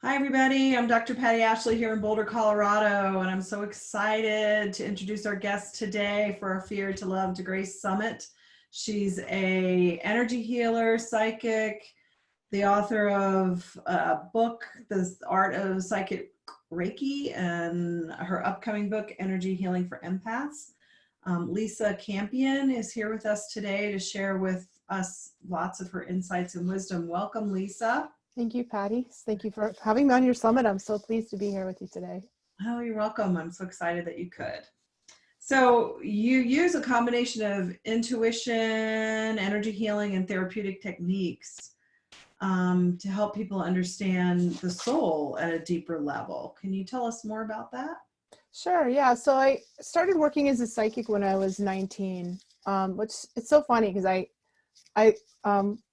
Hi, everybody. I'm Dr. Patti Ashley here in Boulder, Colorado, and I'm so excited to introduce our guest today for our Fear to Love to Grace Summit. She's a energy healer, psychic, the author of a book, The Art of Psychic Reiki, and her upcoming book, Energy Healing for Empaths. Lisa Campion is here with us today to share with us lots of her insights and wisdom. Welcome, Lisa. Thank you, Patty. Thank you for having me on your summit. I'm so pleased to be here with you today. Oh, you're welcome. I'm so excited that you could. So you use a combination of intuition, energy healing, and therapeutic techniques to help people understand the soul at a deeper level. Can you tell us more about that? Sure, yeah. So I started working as a psychic when I was 19, which it's so funny because I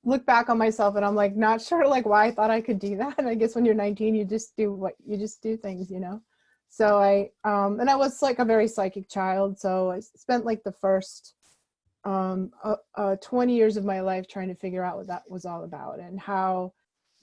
look back on myself and I'm like not sure like why I thought I could do that. And I guess when you're 19, you just do things, you know. So and I was like a very psychic child. So I spent like the first 20 years of my life trying to figure out what that was all about and how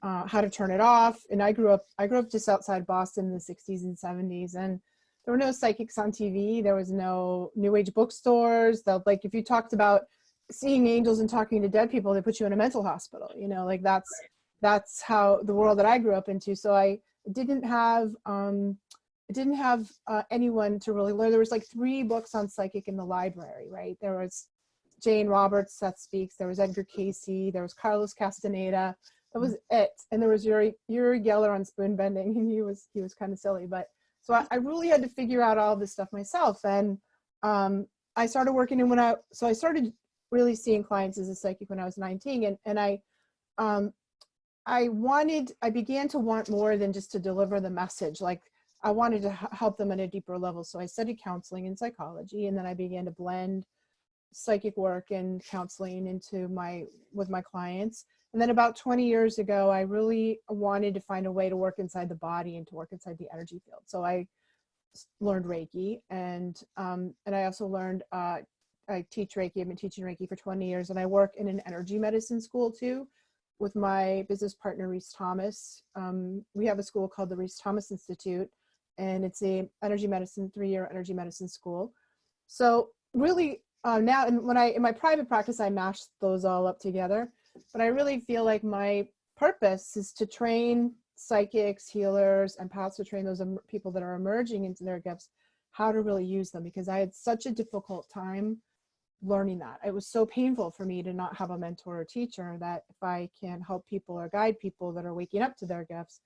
to turn it off. And I grew up just outside Boston in the 60s and 70s, and there were no psychics on TV. There was no new age bookstores. Like if you talked about seeing angels and talking to dead people, they put you in a mental hospital, you know, like that's how the world that I grew up into. So I didn't have anyone to really learn. There was like 3 books on psychic in the library, right? There was Jane Roberts, Seth Speaks, there was Edgar Casey, there was Carlos Castaneda. That was it. And there was Uri Geller on spoon bending, and he was kind of silly. But so I really had to figure out all this stuff myself. And I started working, and I started really seeing clients as a psychic when I was 19, and I began to want more than just to deliver the message. Like I wanted to help them at a deeper level. So I studied counseling and psychology, and then I began to blend psychic work and counseling with my clients. And then about 20 years ago, I really wanted to find a way to work inside the body and to work inside the energy field. So I learned Reiki, and I also learned I teach Reiki. I've been teaching Reiki for 20 years, and I work in an energy medicine school too with my business partner, Reese Thomas. We have a school called the Reese Thomas Institute, and it's a 3-year energy medicine school. So really now, and in my private practice, I mash those all up together, but I really feel like my purpose is to train psychics, healers, empaths, to train those people that are emerging into their gifts, how to really use them, because I had such a difficult time learning that. It was so painful for me to not have a mentor or teacher, that if I can help people or guide people that are waking up to their gifts,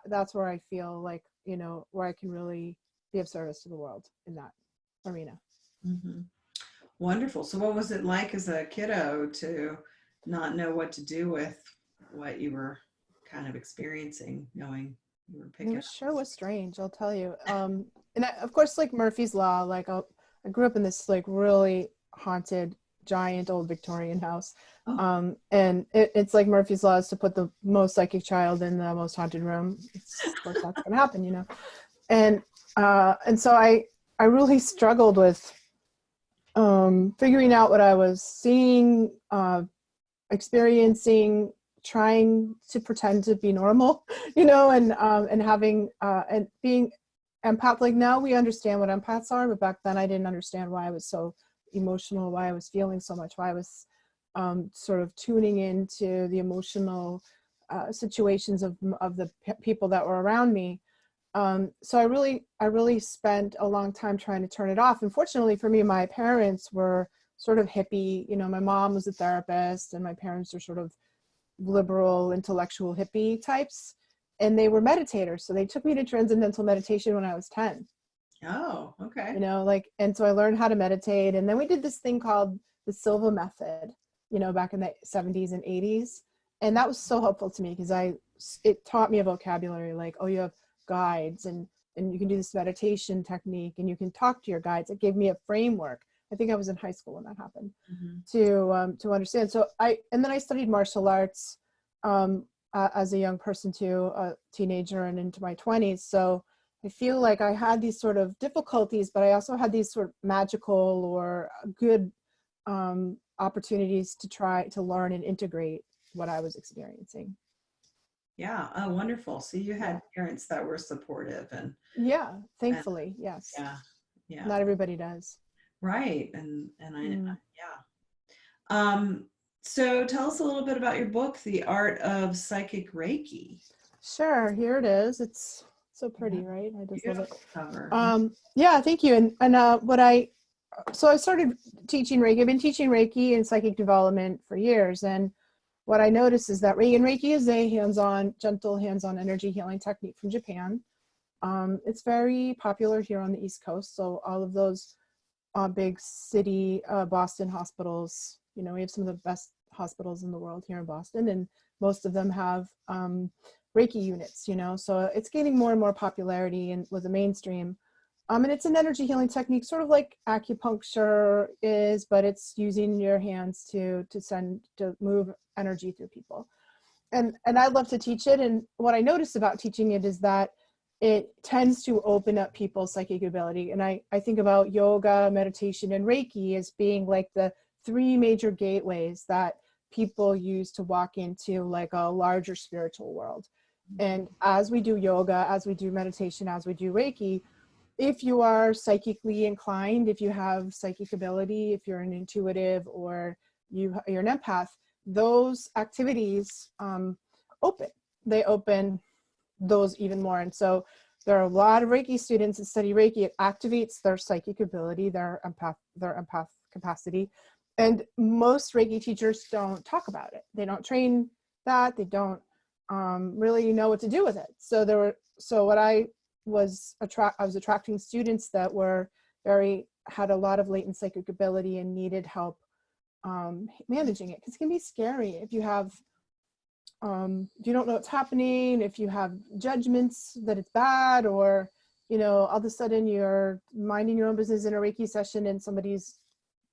that's where I feel like, you know, where I can really be of service to the world in that arena. Mm-hmm. Wonderful. So what was it like as a kiddo to not know what to do with what you were kind of experiencing, knowing you were picking It up? sure was strange, I'll tell you. Of course, like Murphy's Law, like I grew up in this like really haunted, giant old Victorian house. Oh. And it's like Murphy's Law is to put the most psychic child in the most haunted room. Of course, that's going to happen, you know. And so I really struggled with figuring out what I was seeing, experiencing, trying to pretend to be normal, you know, and having and being empath. Like now we understand what empaths are, but back then I didn't understand why I was so emotional, why I was feeling so much, why I was sort of tuning into the emotional situations of the people that were around me. So I really spent a long time trying to turn it off. And fortunately for me, my parents were sort of hippie. You know, my mom was a therapist, and my parents are sort of liberal, intellectual hippie types, and they were meditators. So they took me to transcendental meditation when I was 10. Oh, okay. You know, like, and so I learned how to meditate. And then we did this thing called the Silva method, you know, back in the 70s and 80s. And that was so helpful to me because it taught me a vocabulary, like, oh, you have guides, and you can do this meditation technique, and you can talk to your guides. It gave me a framework. I think I was in high school when that happened. Mm-hmm. To understand. So then I studied martial arts as a young person too, a teenager and into my 20s. So I feel like I had these sort of difficulties, but I also had these sort of magical or good opportunities to try to learn and integrate what I was experiencing. Yeah. Oh, wonderful. So you Yeah. had parents that were supportive Yeah, and thankfully, yes. yeah, yeah, Not everybody does. right. And Mm. yeah. So tell us a little bit about your book, The Art of Psychic Reiki. Sure, here it is. It's so Yeah, pretty, right? I just love it. beautiful cover. Yeah. Yeah, thank you. And so I started teaching Reiki. I've been teaching Reiki and psychic development for years. And what I noticed is that Reiki is a hands-on, gentle, hands-on energy healing technique from Japan. It's very popular here on the East Coast. So all of those big city, Boston hospitals, we have some of the best hospitals in the world here in Boston, and most of them have Reiki units, so it's gaining more and more popularity and was a mainstream. And it's an energy healing technique, sort of like acupuncture is, but it's using your hands to move energy through people. And I love to teach it. And what I noticed about teaching it is that it tends to open up people's psychic ability. And I think about yoga, meditation, and Reiki as being like the three major gateways that people use to walk into like a larger spiritual world. And as we do yoga, as we do meditation, as we do Reiki, if you are psychically inclined, if you have psychic ability, if you're an intuitive or you're an empath, those activities open. They open those even more. And so there are a lot of Reiki students that study Reiki. It activates their psychic ability, their empath capacity. And most Reiki teachers don't talk about it. They don't train that. They don't really know what to do with it. So what I was attracting students that were had a lot of latent psychic ability and needed help managing it, because it can be scary if you have if you don't know what's happening, if you have judgments that it's bad, or all of a sudden you're minding your own business in a Reiki session and somebody's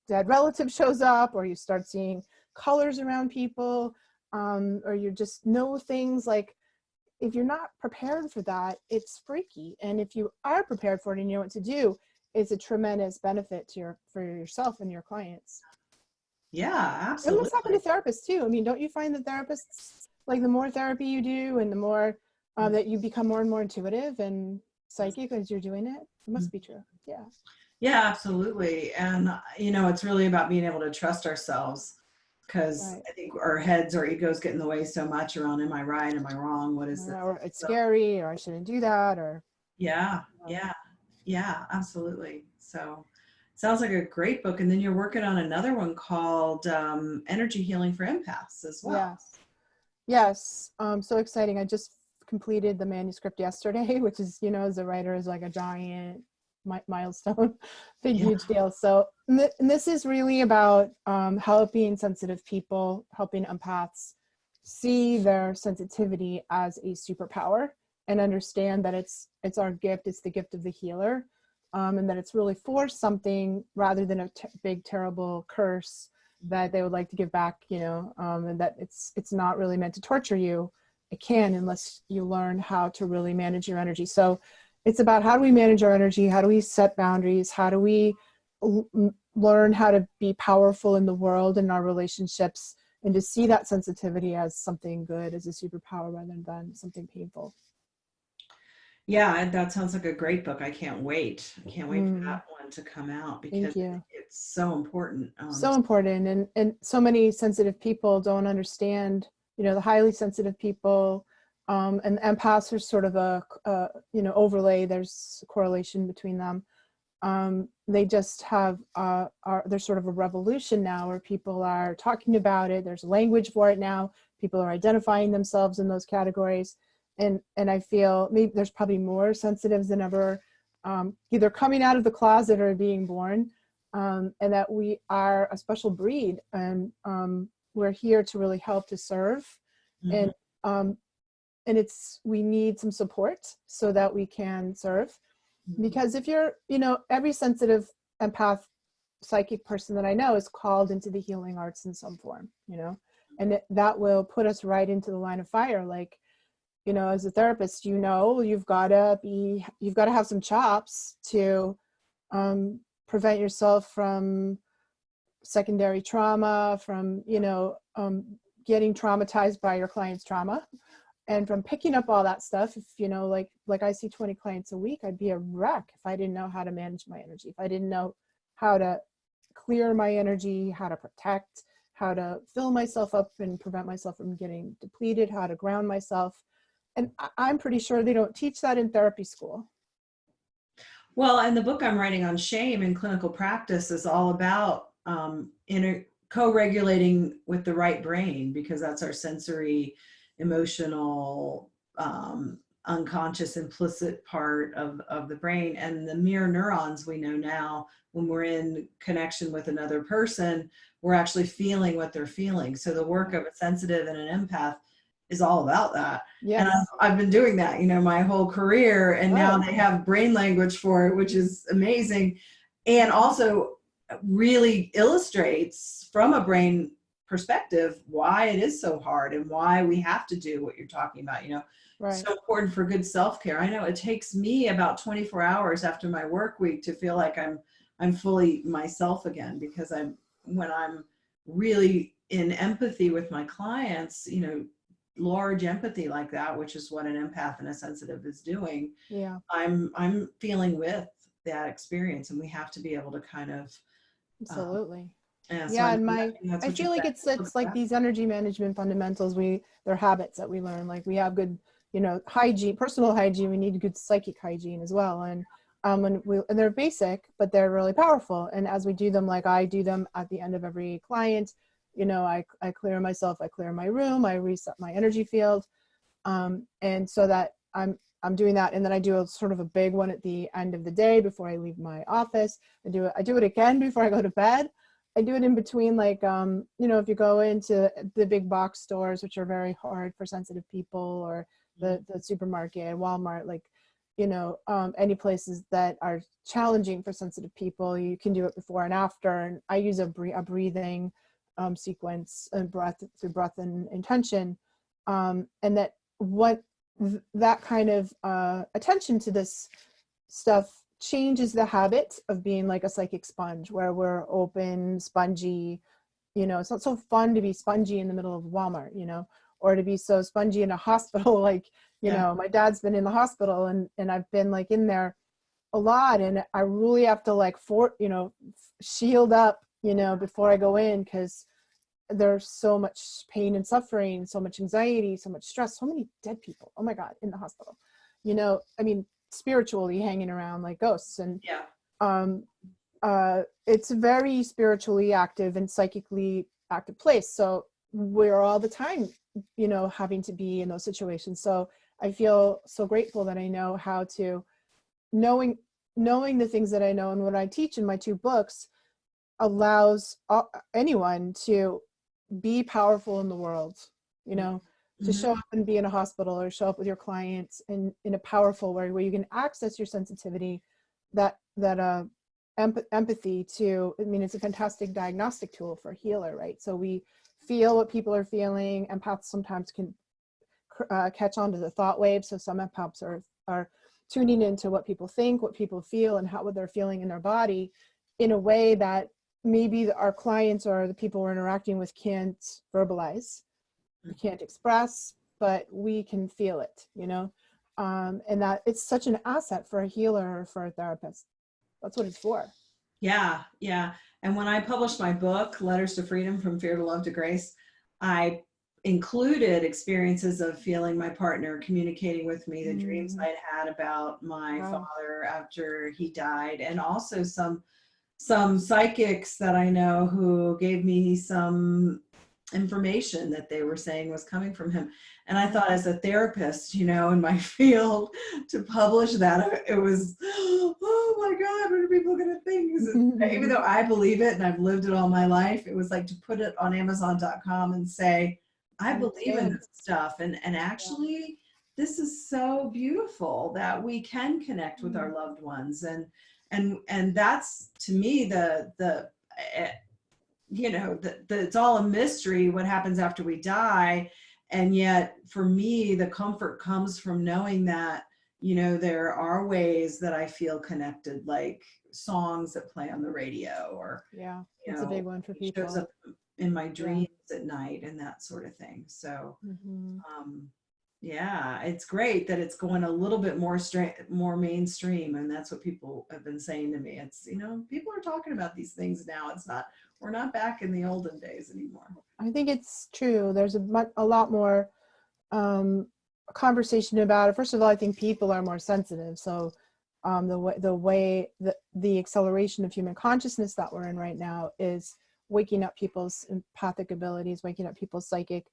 dead relative shows up, or you start seeing colors around people, or you just know things. Like, if you're not prepared for that, it's freaky. And if you are prepared for it and you know what to do, it's a tremendous benefit for yourself and your clients. Yeah, It must happen absolutely. to therapists too. I mean, don't you find that therapists, like, the more therapy you do and the more that you become more and more intuitive and psychic as you're doing it? It must be true. Yeah. Yeah, absolutely. And, it's really about being able to trust ourselves, because Right. I think our heads, our egos get in the way so much around, am I right? Am I wrong? What is this? Or it's So, scary, or I shouldn't do that, or yeah, yeah, yeah, absolutely. So sounds like a great book. And then you're working on another one called Energy Healing for Empaths as well. yes. Yes. So exciting. I just completed the manuscript yesterday, which is, as a writer, is like a giant milestone, big, Yeah. huge deal. So and this is really about helping sensitive people, helping empaths see their sensitivity as a superpower and understand that it's our gift. It's the gift of the healer, and that it's really for something rather than a big, terrible curse that they would like to give back, and that it's not really meant to torture you. It can, unless you learn how to really manage your energy. So it's about, how do we manage our energy? How do we set boundaries? How do we learn how to be powerful in the world and our relationships, and to see that sensitivity as something good, as a superpower, rather than something painful. Yeah, and that sounds like a great book. I can't wait. I can't wait for Mm, that one to come out, because thank you. it's so important. So important. And so many sensitive people don't understand, the highly sensitive people, and empaths are sort of a overlay. There's a correlation between them. They just have there's sort of a revolution now where people are talking about it. There's language for it now. People are identifying themselves in those categories. And I feel maybe there's probably more sensitives than ever, either coming out of the closet or being born, and that we are a special breed, and we're here to really help, to serve. Mhm. And we need some support so that we can serve. Mhm. Because if you're, every sensitive empath psychic person that I know is called into the healing arts in some form, and that will put us right into the line of fire. Like, as a therapist, you've got to have some chops to prevent yourself from secondary trauma, from, getting traumatized by your client's trauma. And from picking up all that stuff, if you know, like I see 20 clients a week, I'd be a wreck if I didn't know how to manage my energy, if I didn't know how to clear my energy, how to protect, how to fill myself up and prevent myself from getting depleted, how to ground myself. And I'm pretty sure they don't teach that in therapy school. Well, and the book I'm writing on shame in clinical practice is all about co-regulating with the right brain, because that's our sensory, emotional, unconscious, implicit part of the brain. And the mirror neurons, we know now, when we're in connection with another person, we're actually feeling what they're feeling. So the work of a sensitive and an empath is all about that. Yes. And I've been doing that, my whole career. And now they have brain language for it, which is amazing. And also really illustrates from a brain perspective why it is so hard and why we have to do what you're talking about. Right. So important for good self-care. I know it takes me about 24 hours after my work week to feel like I'm fully myself again, because when I'm really in empathy with my clients, large empathy like that, which is what an empath and a sensitive is doing. Yeah. I'm feeling with that experience, and we have to be able to kind of absolutely. So and I feel like it's like these energy management fundamentals, they're habits that we learn. Like we have good, hygiene, personal hygiene, we need good psychic hygiene as well. And and they're basic, but they're really powerful. And as we do them, like I do them at the end of every client, I clear myself, I clear my room, I reset my energy field. And so that I'm doing that. And then I do a sort of a big one at the end of the day before I leave my office. I do it again before I go to bed. I do it in between, like, if you go into the big box stores, which are very hard for sensitive people, or the supermarket, Walmart, like, any places that are challenging for sensitive people, you can do it before and after. And I use a breathing sequence, through breath and intention. And that kind of attention to this stuff changes the habit of being like a psychic sponge, where we're open, spongy. It's not so fun to be spongy in the middle of Walmart, or to be so spongy in a hospital. Like, my dad's been in the hospital, and I've been like in there a lot, and I really have to like shield up, before I go in, because there's so much pain and suffering, so much anxiety, so much stress, so many dead people, oh my God, in the hospital, I mean, spiritually hanging around like ghosts. And it's a very spiritually active and psychically active place. So we're all the time, having to be in those situations. So I feel so grateful that I know how to, knowing the things that I know, and what I teach in my 2 books allows anyone to be powerful in the world, to show up and be in a hospital, or show up with your clients in a powerful way, where you can access your sensitivity, that empathy to, it's a fantastic diagnostic tool for a healer, right? So we feel what people are feeling. Empaths sometimes can catch on to the thought waves. So some empaths are tuning into what people think, what people feel, and what they're feeling in their body, in a way that maybe our clients or the people we're interacting with can't verbalize, we can't express, but we can feel it, and that it's such an asset for a healer or for a therapist. That's what it's for. Yeah. And when I published my book, Letters to Freedom, From Fear to Love to Grace, I included experiences of feeling my partner communicating with me, the dreams I'd had about my father after he died, and also some psychics that I know who gave me some information that they were saying was coming from him. And I thought, as a therapist, in my field, to publish that, it was, oh my God, what are people going to think? Even though I believe it and I've lived it all my life, it was like to put it on Amazon.com and say, I believe in this stuff. And actually, this is so beautiful that we can connect with our loved ones. And that's, to me, it's all a mystery what happens after we die. And yet for me, the comfort comes from knowing that, there are ways that I feel connected, like songs that play on the radio, or, it's a big one for people. Shows up in my dreams at night, and that sort of thing. So, Yeah, it's great that it's going a little bit more mainstream, and that's what people have been saying to me. It's, people are talking about these things now. We're not back in the olden days anymore. I think it's true. There's a lot more conversation about it. First of all, I think people are more sensitive. So the acceleration of human consciousness that we're in right now is waking up people's empathic abilities, waking up people's psychic.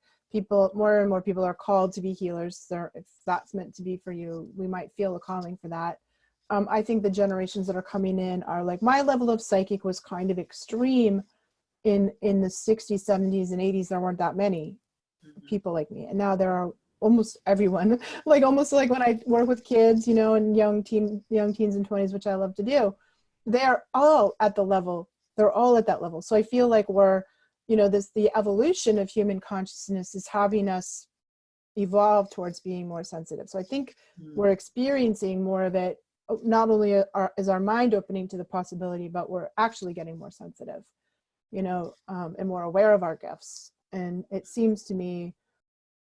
More and more people are called to be healers. If that's meant to be for you, we might feel a calling for that. I think the generations that are coming in are like, my level of psychic was kind of extreme in the 60s, 70s, and 80s. There weren't that many people like me, and now there are almost everyone. Like almost like when I work with kids, and young teens and 20s, which I love to do, they're all at the level. They're all at that level. So I feel like we're, the evolution of human consciousness is having us evolve towards being more sensitive. So I think we're experiencing more of it. Not only is our mind opening to the possibility, but we're actually getting more sensitive, and more aware of our gifts. And it seems to me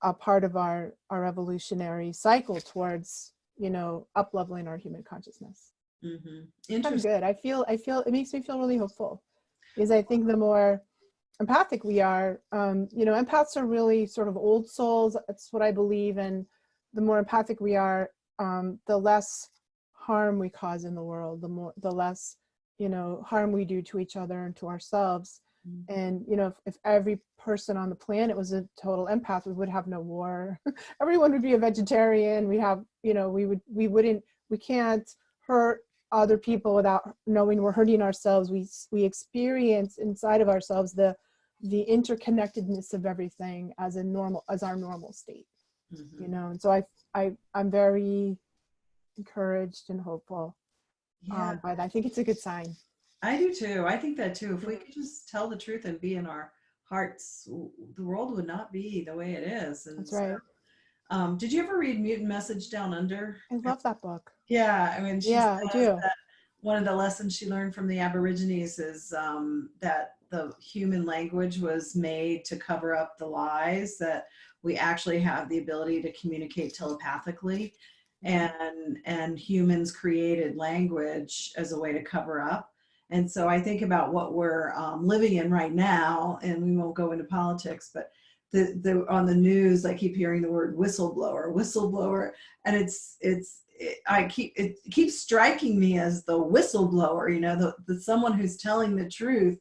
a part of our evolutionary cycle towards, up-leveling our human consciousness. Interesting. I'm good. I feel it makes me feel really hopeful, because I think the more empathic we are, empaths are really sort of old souls. That's what I believe. And the more empathic we are, the less harm we cause in the world, the less, harm we do to each other and to ourselves. And, if every person on the planet was a total empath, we would have no war. Everyone would be a vegetarian. We can't hurt other people without knowing we're hurting ourselves. We experience inside of ourselves the interconnectedness of everything as our normal state. And so I'm very encouraged and hopeful by that. I think it's a good sign. I do too. I think that too. If we could just tell the truth and be in our hearts, the world would not be the way it is. And that's right. Did you ever read Mutant Message Down Under? I love that book. Yeah, I mean, I do. That one of the lessons she learned from the Aborigines is that the human language was made to cover up the lies, that we actually have the ability to communicate telepathically, and humans created language as a way to cover up. And so I think about what we're living in right now, and we won't go into politics, but on the news, I keep hearing the word whistleblower, and it keeps striking me as the whistleblower, the someone who's telling the truth,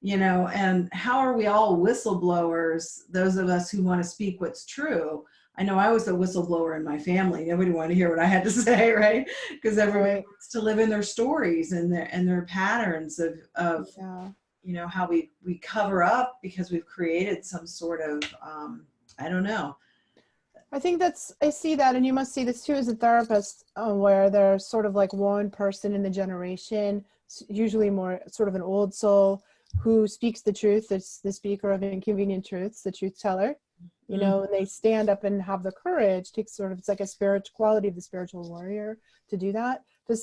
and how are we all whistleblowers, those of us who want to speak what's true? I know I was a whistleblower in my family. Nobody wanted to hear what I had to say, right? Because everybody wants to live in their stories and their patterns of how we cover up because we've created some sort of, I don't know. I think I see that, and you must see this too as a therapist, where there's sort of like one person in the generation, usually more sort of an old soul, who speaks the truth. It's the speaker of inconvenient truths, the truth teller. And they stand up and have the courage to it's like a spiritual quality of the spiritual warrior to do that, to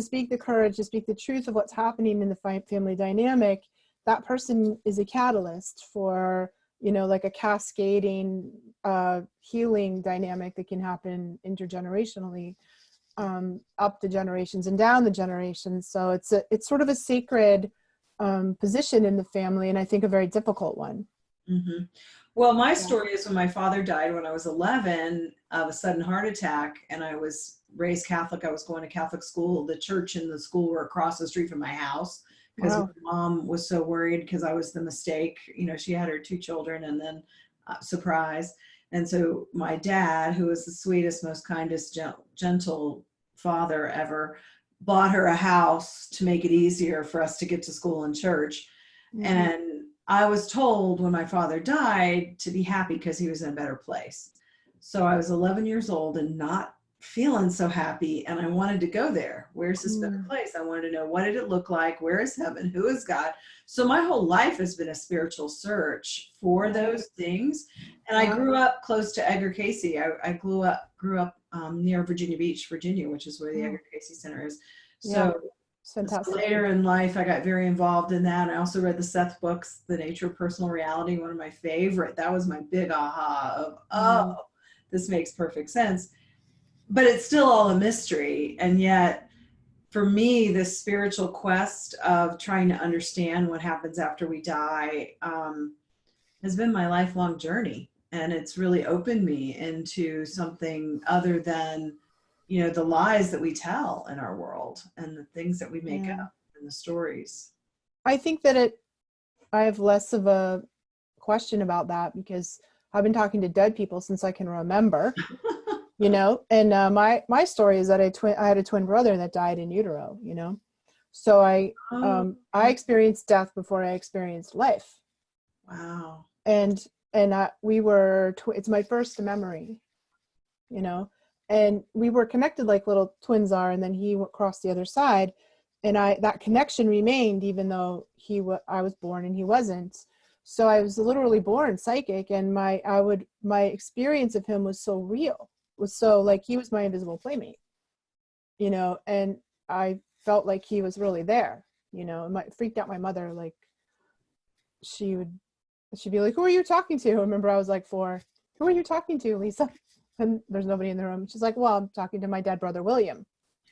speak the courage, to speak the truth of what's happening in the family dynamic. That person is a catalyst for, like a cascading healing dynamic that can happen intergenerationally, up the generations and down the generations. So it's sort of a sacred position in the family, and I think a very difficult one. Mm-hmm. Well, my story is when my father died when I was 11 of a sudden heart attack, and I was raised Catholic. I was going to Catholic school. The church and the school were across the street from my house because my mom was so worried because I was the mistake. She had her 2 children, and then surprise. And so my dad, who was the sweetest, most kindest, gentle father ever, bought her a house to make it easier for us to get to school and church. Mm-hmm. And I was told when my father died to be happy because he was in a better place. So I was 11 years old and not feeling so happy, and I wanted to go there. Where's this better place? I wanted to know, what did it look like? Where is heaven? Who is God? So my whole life has been a spiritual search for those things. And I grew up close to Edgar Cayce. I grew up near Virginia Beach, Virginia, which is where the Edgar Cayce Center is. So fantastic. Later in life, I got very involved in that. I also read the Seth books, The Nature of Personal Reality, one of my favorite. That was my big aha of, this makes perfect sense. But it's still all a mystery. And yet, for me, this spiritual quest of trying to understand what happens after we die has been my lifelong journey. And it's really opened me into something other than, you know, the lies that we tell in our world and the things that we make Yeah. up in the stories. I think that I have less of a question about that because I've been talking to dead people since I can remember, you know, and my story is that I had a twin brother that died in utero, you know, so I experienced death before I experienced life. Wow. And it's my first memory, you know, and we were connected like little twins are, and then he crossed the other side, and that connection remained even though I was born and he wasn't. So I was literally born psychic, and my experience of him was so real, was so like he was my invisible playmate, you know, and I felt like he was really there, you know. It freaked out my mother. Like she'd be like, "Who are you talking to?" I remember I was like 4. "Who are you talking to, Lisa?" And there's nobody in the room. She's like, "Well, I'm talking to my dead brother, William."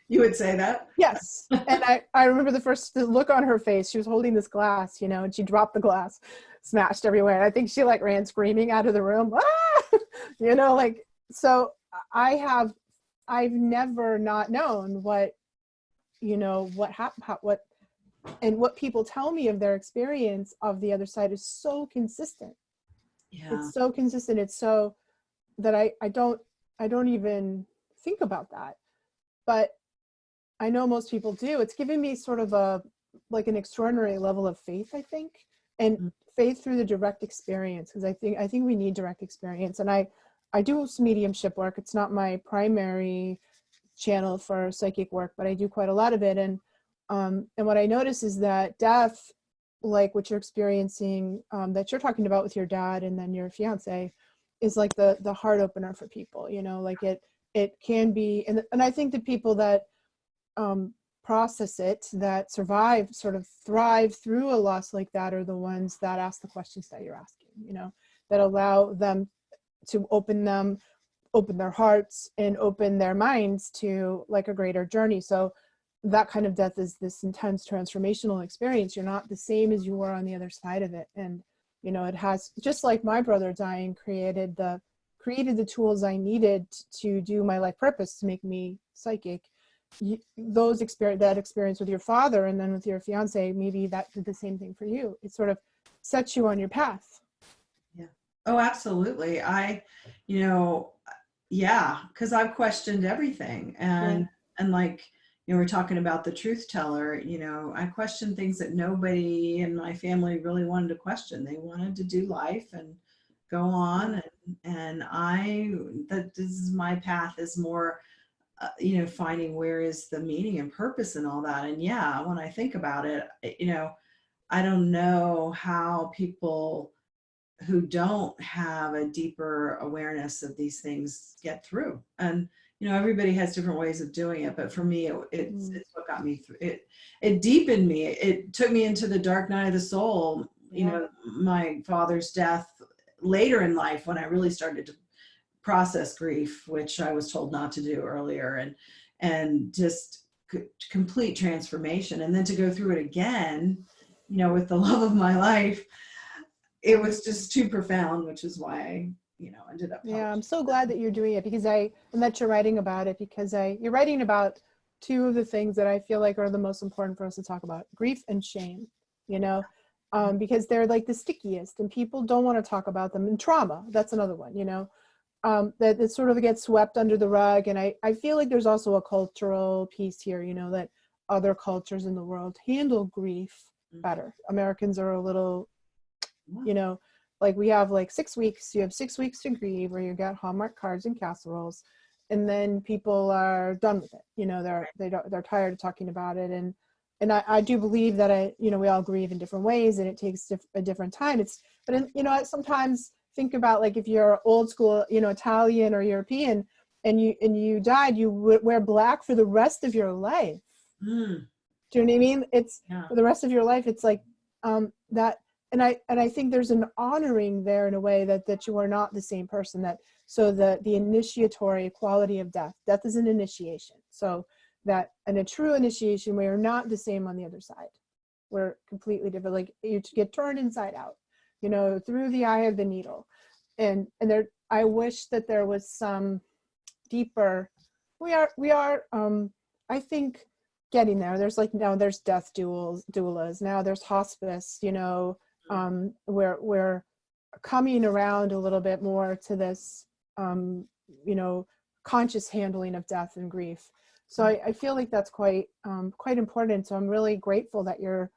You would say that? Yes. And I remember the look on her face. She was holding this glass, you know, and she dropped the glass, smashed everywhere. And I think she like ran screaming out of the room. Ah! You know, like, so I've never not known what, you know, what happened, and what people tell me of their experience of the other side is so consistent. Yeah. It's so consistent. It's so that I don't even think about that. But I know most people do. It's given me sort of an extraordinary level of faith, I think, and faith through the direct experience, because I think we need direct experience. And I do some mediumship work. It's not my primary channel for psychic work, but I do quite a lot of it. And what I notice is that death, like what you're experiencing, that you're talking about with your dad and then your fiance, is like the heart opener for people, you know, like it can be, and I think the people that process it, that survive, sort of thrive through a loss like that, are the ones that ask the questions that you're asking, you know, that allow them to open their hearts and open their minds to like a greater journey. So that kind of death is this intense transformational experience. You're not the same as you were on the other side of it. And, you know, it has, just like my brother dying created the tools I needed to do my life purpose, to make me psychic. That experience with your father and then with your fiance, maybe that did the same thing for you. It sort of sets you on your path. Yeah. Oh, absolutely. You know, yeah, because I've questioned everything. And like, you know, we're talking about the truth teller, you know, I questioned things that nobody in my family really wanted to question. They wanted to do life and go on. And that this is my path, is more, you know, finding where is the meaning and purpose and all that. And yeah, when I think about it, you know, I don't know how people who don't have a deeper awareness of these things get through. And, you know, everybody has different ways of doing it. But for me, it's what got me through it. It deepened me. It took me into the dark night of the soul. You know, my father's death later in life, when I really started to process grief, which I was told not to do earlier, and just complete transformation. And then to go through it again, you know, with the love of my life, it was just too profound, which is why I, you know, ended up. Yeah, I'm so glad that you're doing it, because and that you're writing about it, because you're writing about two of the things that I feel like are the most important for us to talk about: grief and shame, you know, because they're like the stickiest and people don't want to talk about them. And trauma, that's another one, you know, that it sort of gets swept under the rug. And I feel like there's also a cultural piece here, you know, that other cultures in the world handle grief better. Americans are a little, you know, like we have like 6 weeks, you have 6 weeks to grieve, where you get Hallmark cards and casseroles, and then people are done with it. You know, they're tired of talking about it. And I do believe that you know, we all grieve in different ways, and it takes a different time. You know, I sometimes think about, like, if you're old school, you know, Italian or European, and you died, you would wear black for the rest of your life. Do you know what I mean? It's for the rest of your life. It's like that. And I think there's an honoring there in a way that you are not the same person, that So the initiatory quality of death. Death is an initiation. So that, and a true initiation, we are not the same on the other side. We're completely different. Like you get turned inside out, you know, through the eye of the needle. And there, I wish that there was some deeper, we are, I think getting there. There's like, now there's death doulas, now there's hospice, you know, we're coming around a little bit more to this, you know, conscious handling of death and grief. So I feel like that's quite important. So I'm really grateful that you're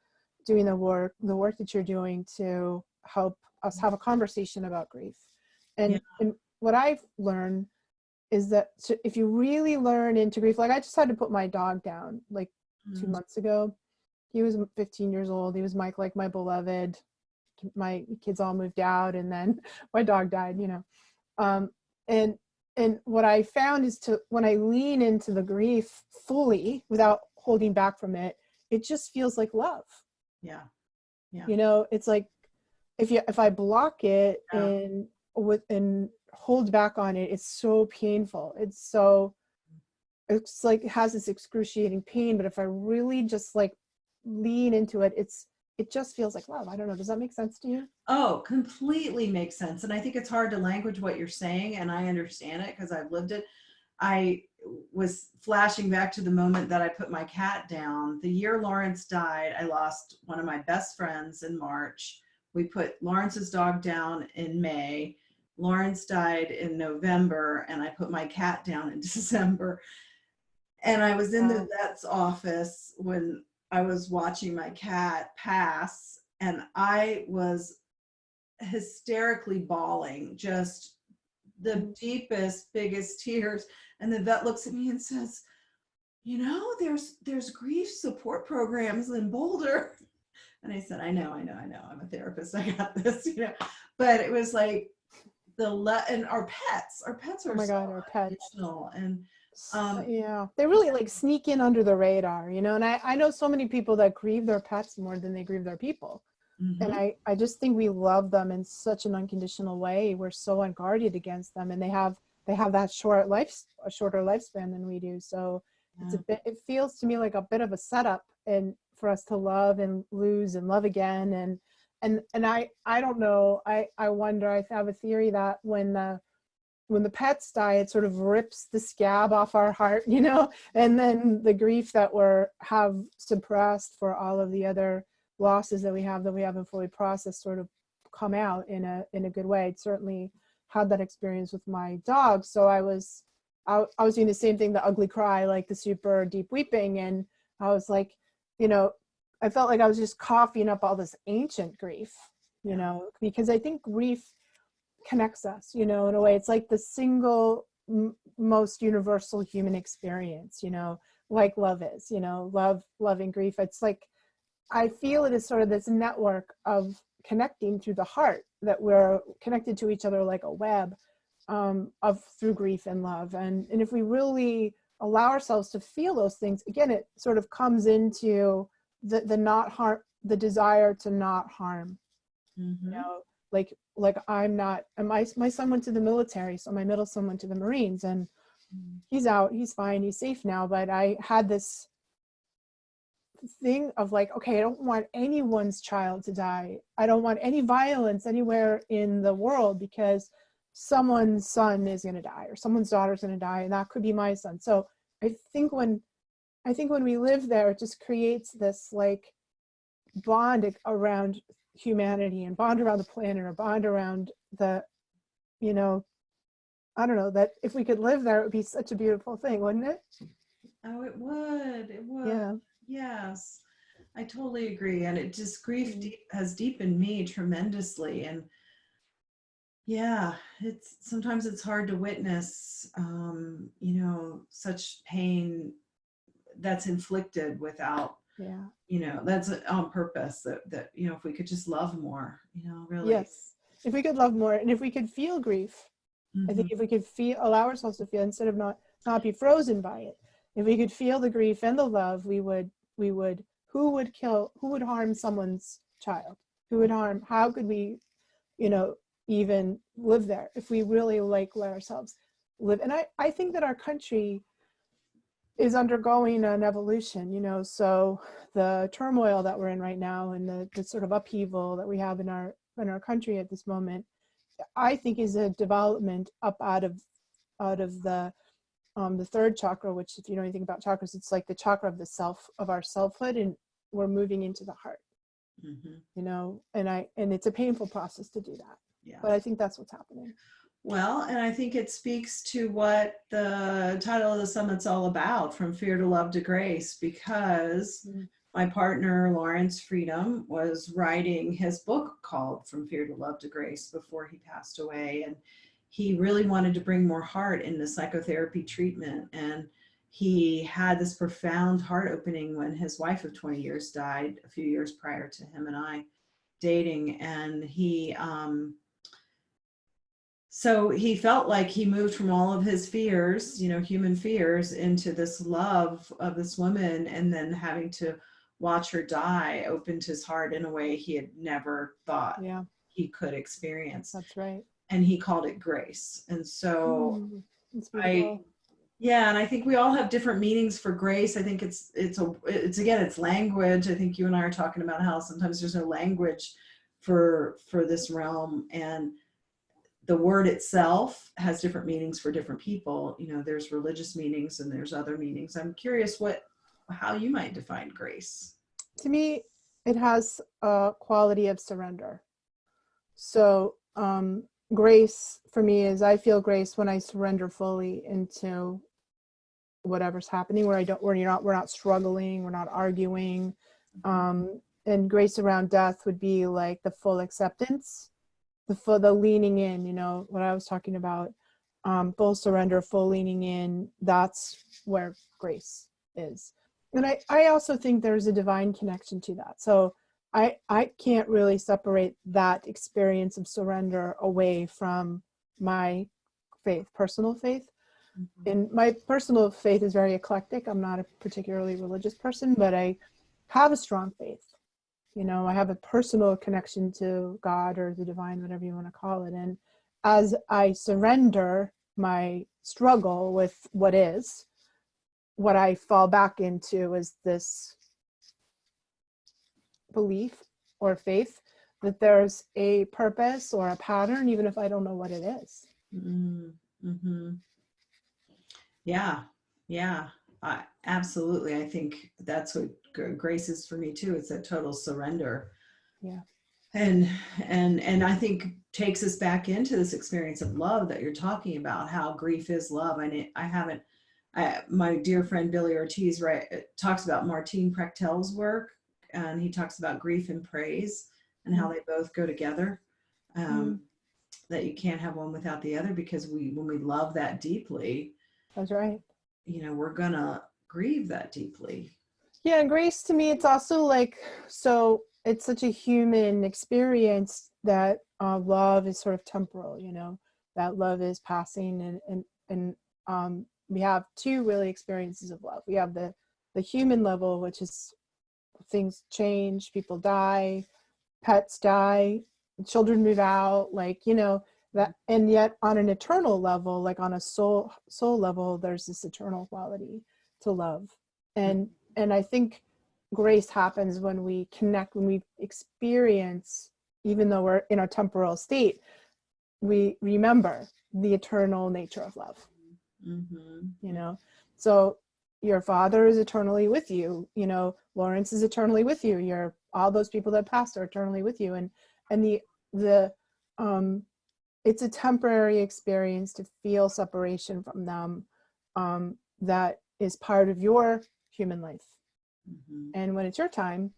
doing the work that you're doing to help us have a conversation about grief. And what I've learned is that if you really learn into grief, like I just had to put my dog down like 2 months ago. He was 15 years old. He was like my beloved. My kids all moved out, and then my dog died, you know. And what I found is when I lean into the grief fully without holding back from it, it just feels like love. Yeah. Yeah. You know, it's like if I block it and hold back on it, it's so painful. It's like it has this excruciating pain, but if I really just like lean into it, it just feels like love. I don't know. Does that make sense to you? Oh, completely makes sense. And I think it's hard to language what you're saying, and I understand it because I've lived it. I was flashing back to the moment that I put my cat down. The year Lawrence died, I lost one of my best friends in March. We put Lawrence's dog down in May. Lawrence died in November, and I put my cat down in December. And I was in the vet's office when I was watching my cat pass, and I was hysterically bawling, just the deepest, biggest tears. And the vet looks at me and says, you know, there's grief support programs in Boulder. And I said, I know. I'm a therapist. I got this, you know. But it was like and our pets are Oh my God, our pets. And yeah, they really like sneak in under the radar, you know. And I know so many people that grieve their pets more than they grieve their people. And I just think we love them in such an unconditional way. We're so unguarded against them, and they have that shorter lifespan than we do. So it feels to me like a bit of a setup and for us to love and lose and love again. And I don't know. I wonder, I have a theory that when the pets die, it sort of rips the scab off our heart, you know, and then the grief that have suppressed for all of the other losses that we haven't fully processed sort of come out in a good way. I'd certainly had that experience with my dog. So I was doing the same thing, the ugly cry, like the super deep weeping. And I was like, you know, I felt like I was just coughing up all this ancient grief, you know, because I think grief connects us, you know, in a way. It's like the single most universal human experience, you know, like love is, you know, love and grief. It's like, I feel it is sort of this network of connecting through the heart, that we're connected to each other like a web through grief and love. And if we really allow ourselves to feel those things, again, it sort of comes into the not harm, the desire to not harm, you know, like I'm not, and my son went to the military. So my middle son went to the Marines, and he's out, he's fine, he's safe now. But I had this thing of like, okay, I don't want anyone's child to die. I don't want any violence anywhere in the world, because someone's son is going to die, or someone's daughter's going to die, and that could be my son. So I think when we live there, it just creates this like bond around humanity, and bond around the planet, or bond around the, you know, I don't know, that if we could live there, it would be such a beautiful thing, wouldn't it? Oh, it would. Yeah. Yes, I totally agree. And it just, grief has deepened me tremendously. And yeah, sometimes it's hard to witness, you know, such pain that's inflicted without, you know, that's on purpose, that, you know, if we could just love more, you know, really. Yes. If we could love more, and if we could feel grief, I think if we could allow ourselves to feel, instead of not be frozen by it, if we could feel the grief and the love, we would, who would harm someone's child? Who would harm, how could we, you know, even live there, if we really like let ourselves live. And I think that our country is undergoing an evolution, you know, so the turmoil that we're in right now and the sort of upheaval that we have in our country at this moment, I think is a development up out of the third chakra, which, if you know anything about chakras, it's like the chakra of the self, of our selfhood, and we're moving into the heart. You know, and it's a painful process to do that. Yeah. But I think that's what's happening. Well, and I think it speaks to what the title of the summit's all about, From Fear to Love to Grace, because my partner, Lawrence Freedom, was writing his book called From Fear to Love to Grace before he passed away. And he really wanted to bring more heart into psychotherapy treatment. And he had this profound heart opening when his wife of 20 years died a few years prior to him and I dating. And so he felt like he moved from all of his fears, you know, human fears, into this love of this woman, and then having to watch her die opened his heart in a way he had never thought he could experience. That's right. And he called it grace. And so and I think we all have different meanings for grace. I think it's again, it's language. I think you and I are talking about how sometimes there's no language for this realm, and the word itself has different meanings for different people. You know, there's religious meanings and there's other meanings. I'm curious how you might define grace. To me, it has a quality of surrender. So grace for me is, I feel grace when I surrender fully into whatever's happening, we're not struggling, we're not arguing. And grace around death would be like the full acceptance, the leaning in, you know, what I was talking about, full surrender, full leaning in. That's where grace is. And I also think there's a divine connection to that. So I can't really separate that experience of surrender away from my faith, personal faith. And my personal faith is very eclectic. I'm not a particularly religious person, but I have a strong faith. You know, I have a personal connection to God or the divine, whatever you want to call it. And as I surrender my struggle with what I fall back into is this belief or faith that there's a purpose or a pattern, even if I don't know what it is. Yeah, absolutely. I think that's what grace is for me too. It's a total surrender. Yeah. And I think takes us back into this experience of love that you're talking about, how grief is love. My dear friend Billy Ortiz talks about Martine Prechtel's work, and he talks about grief and praise and how they both go together. That you can't have one without the other, because when we love that deeply, that's right, you know, we're gonna grieve that deeply. Yeah, and grace to me, it's also like, so it's such a human experience that love is sort of temporal, you know, that love is passing, and we have two really experiences of love. We have the human level, which is things change, people die, pets die, children move out, like, you know, that, and yet on an eternal level, like on a soul level, there's this eternal quality to love. And I think grace happens when we connect, when we experience, even though we're in a temporal state, we remember the eternal nature of love. You know, so your father is eternally with you, you know, Lawrence is eternally with you, all those people that passed are eternally with you, and the it's a temporary experience to feel separation from them, that is part of your human life. And when it's your time,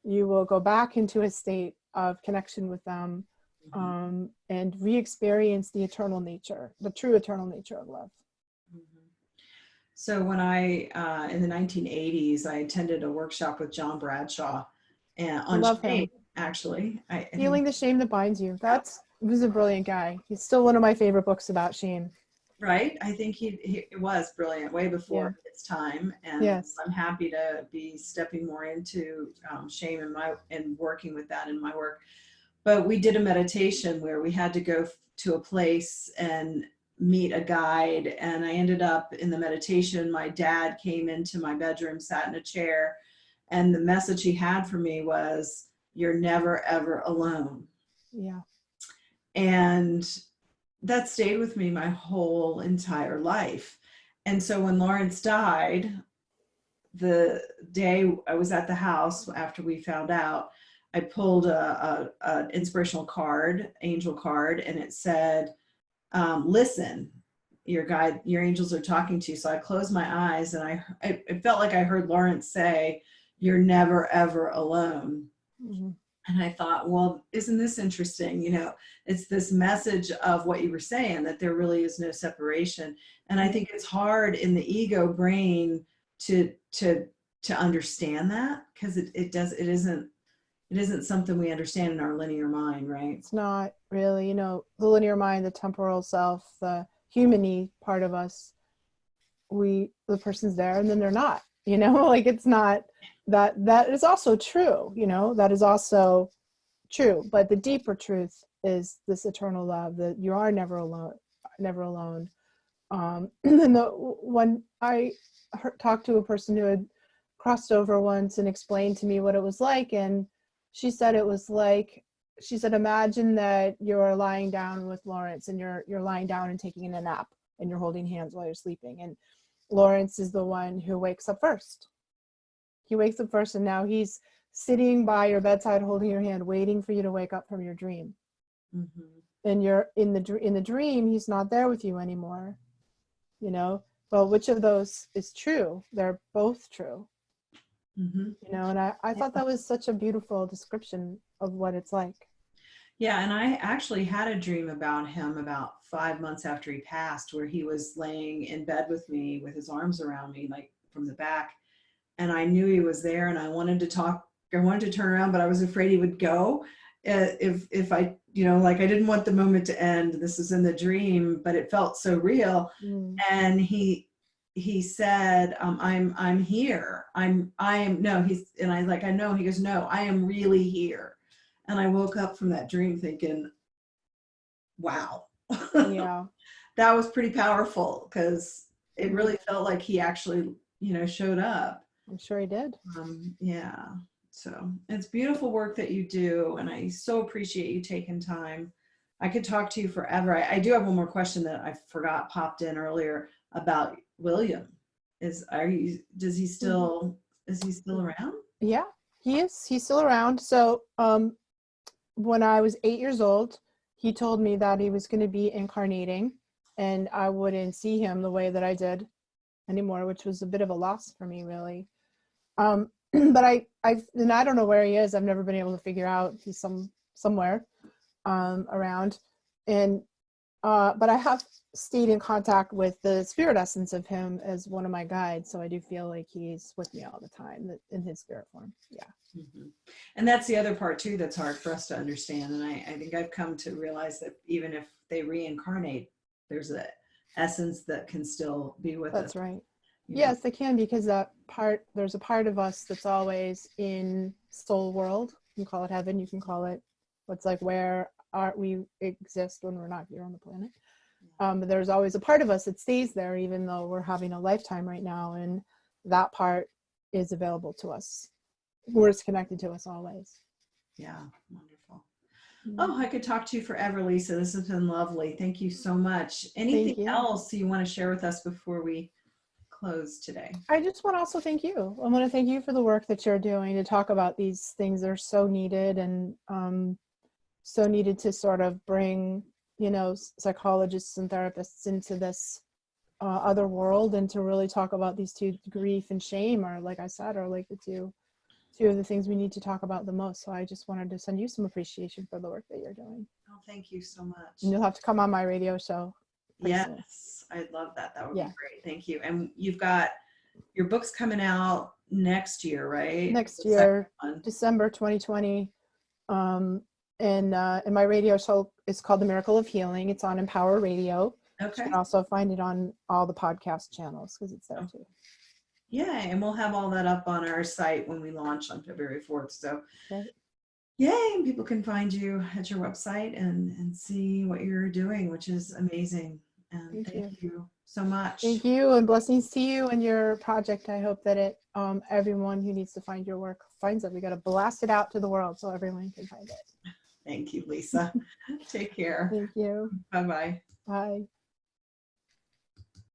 you will go back into a state of connection with them, and re-experience the eternal nature, the true eternal nature of love. So when I, in the 1980s, I attended a workshop with John Bradshaw on shame, actually. Healing the Shame That Binds You. He was a brilliant guy. He's still one of my favorite books about shame. Right? I think he was brilliant way before its time. And I'm happy to be stepping more into shame and working with that in my work. but we did a meditation where we had to go to a place and meet a guide. And I ended up in the meditation, my dad came into my bedroom, sat in a chair, and the message he had for me was, you're never, ever alone. Yeah. And that stayed with me my whole entire life. And so when Lawrence died, the day I was at the house after we found out, I pulled a inspirational card, angel card, and it said, listen, your angels are talking to you. So I closed my eyes, and it felt like I heard Lawrence say, you're never, ever alone. Mm-hmm. And I thought, well, isn't this interesting? You know, it's this message of what you were saying, that there really is no separation. And I think it's hard in the ego brain to understand that, because it isn't something we understand in our linear mind, right? It's not really, the linear mind, the temporal self, the human-y part of us, the person's there and then they're not, like it's not that is also true, that is also true. But the deeper truth is this eternal love, that you are never alone, never alone. And then when I talked to a person who had crossed over once and explained to me what it was like, and she said it was like, she said, imagine that you're lying down with Lawrence, and you're lying down and taking a nap, and you're holding hands while you're sleeping, and Lawrence is the one who wakes up first. He wakes up first, and now he's sitting by your bedside holding your hand, waiting for you to wake up from your dream. Mm-hmm. And you're in the dream, he's not there with you anymore. Well, which of those is true? They're both true. Mm-hmm. And I thought that was such a beautiful description of what it's like. Yeah, and I actually had a dream about him about 5 months after he passed, where he was laying in bed with me with his arms around me, like from the back. And I knew he was there, and I wanted to talk. I wanted to turn around, but I was afraid he would go. If I, like I didn't want the moment to end. This is in the dream, but it felt so real. Mm. And he said, I'm here. I am, no, and I like, I know, he goes, no, I am really here. And I woke up from that dream thinking, wow. Yeah. That was pretty powerful, because it really felt like he actually, showed up. I'm sure he did. Yeah. So it's beautiful work that you do, and I so appreciate you taking time. I could talk to you forever. I do have one more question that I forgot popped in earlier about William. Is he still around? Yeah, he is. He's still around. So when I was 8 years old, he told me that he was going to be incarnating, and I wouldn't see him the way that I did anymore, which was a bit of a loss for me, really. But I don't know where he is. I've never been able to figure out. He's somewhere around, and but I have stayed in contact with the spirit essence of him as one of my guides, so I do feel like he's with me all the time in his spirit form. Yeah. Mm-hmm. And that's the other part too that's hard for us to understand. And I think I've come to realize that even if they reincarnate, there's an essence that can still be with us. That's right. Yes, they can, because there's a part of us that's always in soul world. You can call it heaven, you can call it what's like where we exist when we're not here on the planet. But there's always a part of us that stays there, even though we're having a lifetime right now, and that part is available to us. It's connected to us always. Yeah, wonderful. Oh, I could talk to you forever, Lisa. This has been lovely. Thank you so much. Anything else you want to share with us before we close today? I just want to also thank you. I want to thank you for the work that you're doing to talk about these things that are so needed, and so needed to sort of bring, psychologists and therapists into this other world, and to really talk about these two, grief and shame, are, like I said, are like the two of the things we need to talk about the most. So I just wanted to send you some appreciation for the work that you're doing. Oh, thank you so much. And you'll have to come on my radio show. Yes, I'd love that. That would be great. Thank you. And you've got your books coming out next year, right? Next year, December 2020. And my radio show is called The Miracle of Healing. It's on Empower Radio. Okay. You can also find it on all the podcast channels, because it's there too. Yeah, and we'll have all that up on our site when we launch on February 4th. So Yay, and people can find you at your website and see what you're doing, which is amazing. And Thank you. thank you so much. Thank you, and blessings to you and your project. I hope that it everyone who needs to find your work finds it. We got to blast it out to the world so everyone can find it. Thank you, Lisa. Take care. Thank you. Bye-bye. Bye.